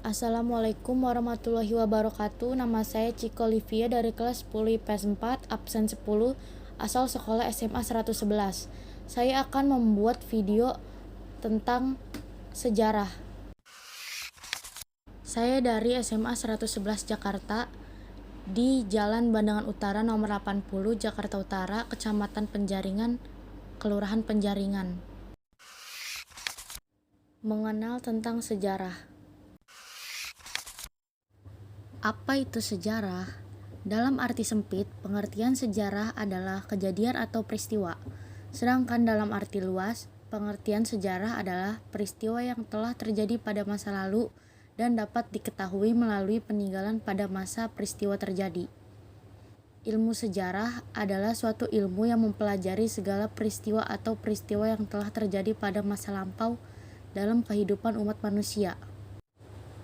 Assalamualaikum warahmatullahi wabarakatuh. Nama saya Ciko Livia dari kelas 10 IPS 4, absen 10, asal sekolah SMA 111. Saya akan membuat video tentang sejarah. Saya dari SMA 111 Jakarta, di Jalan Bandangan Utara nomor 80, Jakarta Utara, Kecamatan Penjaringan, Kelurahan Penjaringan. Mengenal tentang sejarah. Apa itu sejarah? Dalam arti sempit, pengertian sejarah adalah kejadian atau peristiwa. Sedangkan dalam arti luas, pengertian sejarah adalah peristiwa yang telah terjadi pada masa lalu dan dapat diketahui melalui peninggalan pada masa peristiwa terjadi. Ilmu sejarah adalah suatu ilmu yang mempelajari segala peristiwa atau peristiwa yang telah terjadi pada masa lampau dalam kehidupan umat manusia.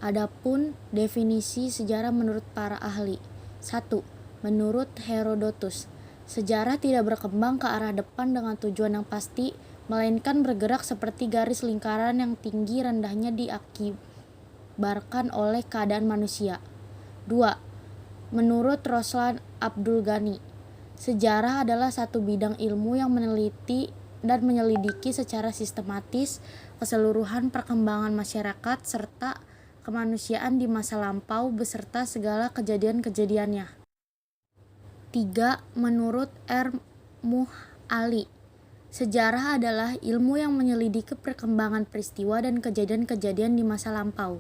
Adapun definisi sejarah menurut para ahli. 1. Menurut Herodotus, sejarah tidak berkembang ke arah depan dengan tujuan yang pasti, melainkan bergerak seperti garis lingkaran yang tinggi rendahnya diakibatkan oleh keadaan manusia. 2. Menurut Roslan Abdul Ghani, sejarah adalah satu bidang ilmu yang meneliti dan menyelidiki secara sistematis keseluruhan perkembangan masyarakat serta kemanusiaan di masa lampau beserta segala kejadian-kejadiannya. 3. Menurut R. Muh Ali, sejarah adalah ilmu yang menyelidiki perkembangan peristiwa dan kejadian-kejadian di masa lampau.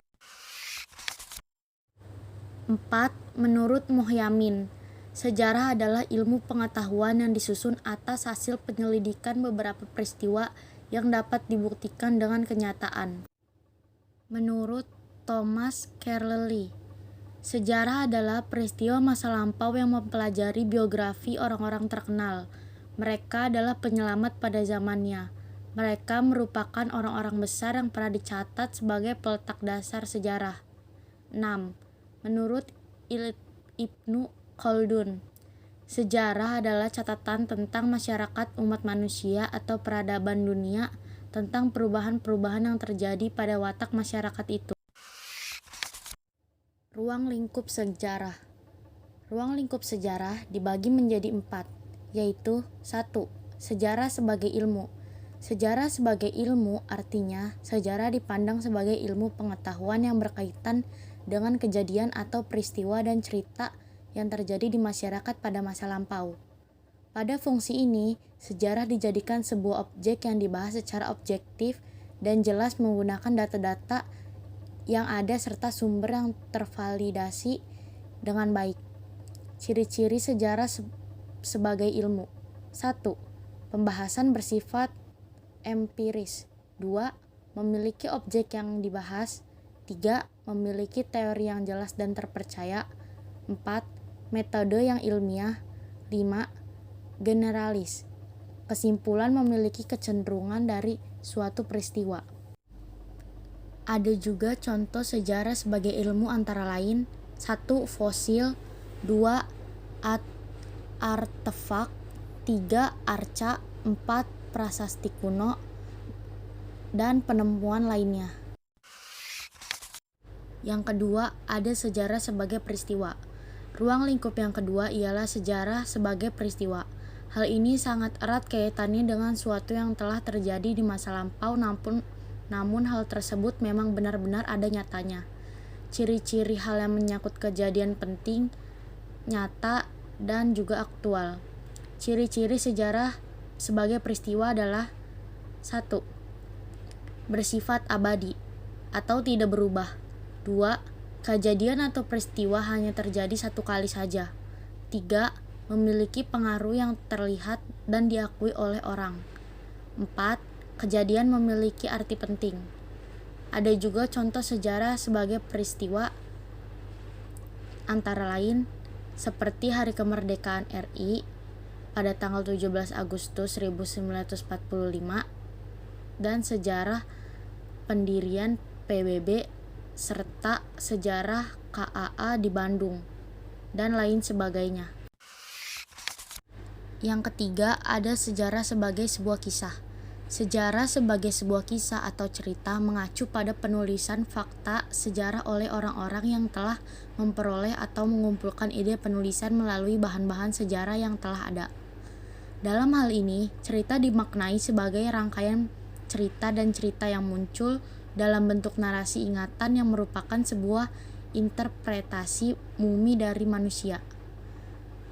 4. Menurut Muhyamin, sejarah adalah ilmu pengetahuan yang disusun atas hasil penyelidikan beberapa peristiwa yang dapat dibuktikan dengan kenyataan. Menurut Thomas Carlyle, sejarah adalah peristiwa masa lampau yang mempelajari biografi orang-orang terkenal. Mereka adalah penyelamat pada zamannya. Mereka merupakan orang-orang besar yang pernah dicatat sebagai peletak dasar sejarah. 6. Menurut Ibnu Khaldun, sejarah adalah catatan tentang masyarakat umat manusia atau peradaban dunia, tentang perubahan-perubahan yang terjadi pada watak masyarakat itu. Ruang lingkup sejarah. Ruang lingkup sejarah dibagi menjadi 4, yaitu 1. Sejarah sebagai ilmu. Sejarah sebagai ilmu artinya sejarah dipandang sebagai ilmu pengetahuan yang berkaitan dengan kejadian atau peristiwa dan cerita yang terjadi di masyarakat pada masa lampau. Pada fungsi ini, sejarah dijadikan sebuah objek yang dibahas secara objektif dan jelas menggunakan data-data yang ada serta sumber yang tervalidasi dengan baik. Ciri-ciri sejarah sebagai ilmu. 1. Pembahasan bersifat empiris. 2. Memiliki objek yang dibahas. 3. Memiliki teori yang jelas dan terpercaya. 4. Metode yang ilmiah. 5. Generalis. Kesimpulan memiliki kecenderungan dari suatu peristiwa. Ada juga contoh sejarah sebagai ilmu antara lain 1. Fosil, 2. Artefak, 3. Arca, 4. Prasasti kuno, dan penemuan lainnya. Yang kedua, ada sejarah sebagai peristiwa. Ruang lingkup yang kedua ialah sejarah sebagai peristiwa. Hal ini sangat erat kaitannya dengan suatu yang telah terjadi di masa lampau namun hal tersebut memang benar-benar ada nyatanya. Ciri-ciri hal yang menyangkut kejadian penting, nyata, dan juga aktual. Ciri-ciri sejarah sebagai peristiwa adalah 1. Bersifat abadi atau tidak berubah. 2. Kejadian atau peristiwa hanya terjadi satu kali saja. 3. Memiliki pengaruh yang terlihat dan diakui oleh orang. 4. Kejadian memiliki arti penting. Ada juga contoh sejarah sebagai peristiwa antara lain seperti Hari Kemerdekaan RI pada tanggal 17 Agustus 1945 dan sejarah pendirian PBB serta sejarah KAA di Bandung dan lain sebagainya. Yang ketiga, ada sejarah sebagai sebuah kisah. Sejarah sebagai sebuah kisah atau cerita mengacu pada penulisan fakta sejarah oleh orang-orang yang telah memperoleh atau mengumpulkan ide penulisan melalui bahan-bahan sejarah yang telah ada. Dalam hal ini, cerita dimaknai sebagai rangkaian cerita dan cerita yang muncul dalam bentuk narasi ingatan yang merupakan sebuah interpretasi murni dari manusia.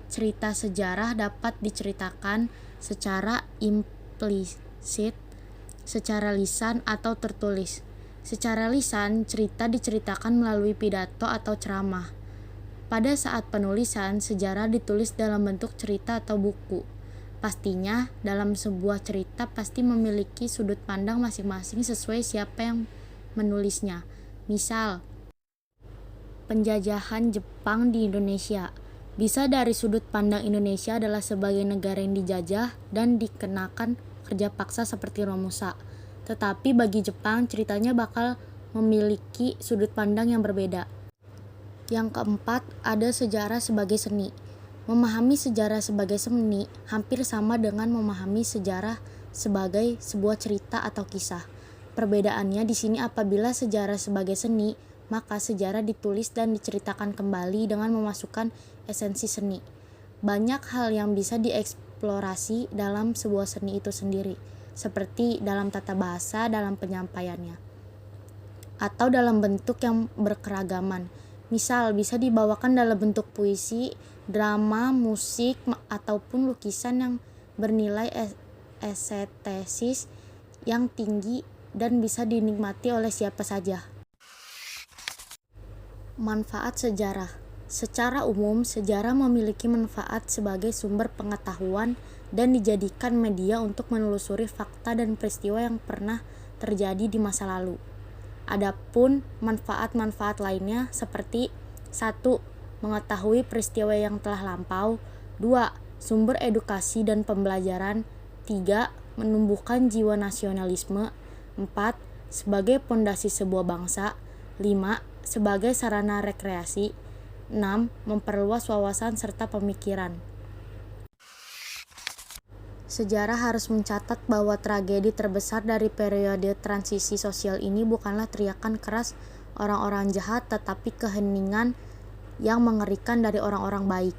Cerita sejarah dapat diceritakan secara implisit, secara lisan atau tertulis. Secara lisan, cerita diceritakan melalui pidato atau ceramah. Pada saat penulisan, sejarah ditulis dalam bentuk cerita atau buku. Pastinya, dalam sebuah cerita pasti memiliki sudut pandang masing-masing sesuai siapa yang menulisnya. Misal, penjajahan Jepang di Indonesia. Bisa dari sudut pandang Indonesia adalah sebagai negara yang dijajah dan dikenakan kerja paksa seperti Romusa. Tetapi bagi Jepang, ceritanya bakal memiliki sudut pandang yang berbeda. Yang keempat, ada sejarah sebagai seni. Memahami sejarah sebagai seni hampir sama dengan memahami sejarah sebagai sebuah cerita atau kisah. Perbedaannya di sini apabila sejarah sebagai seni, maka sejarah ditulis dan diceritakan kembali dengan memasukkan esensi seni. Banyak hal yang bisa dieksplorasi dalam sebuah seni itu sendiri, seperti dalam tata bahasa, dalam penyampaiannya, atau dalam bentuk yang berkeragaman. Misal, bisa dibawakan dalam bentuk puisi, drama, musik, ataupun lukisan yang bernilai estetis yang tinggi dan bisa dinikmati oleh siapa saja. Manfaat sejarah. Secara umum, sejarah memiliki manfaat sebagai sumber pengetahuan dan dijadikan media untuk menelusuri fakta dan peristiwa yang pernah terjadi di masa lalu. Adapun manfaat-manfaat lainnya seperti 1. Mengetahui peristiwa yang telah lampau. 2. Sumber edukasi dan pembelajaran. 3. Menumbuhkan jiwa nasionalisme. 4. Sebagai pondasi sebuah bangsa. 5. Sebagai sarana rekreasi. 6. Memperluas wawasan serta pemikiran. Sejarah harus mencatat bahwa tragedi terbesar dari periode transisi sosial ini bukanlah teriakan keras orang-orang jahat, tetapi keheningan yang mengerikan dari orang-orang baik.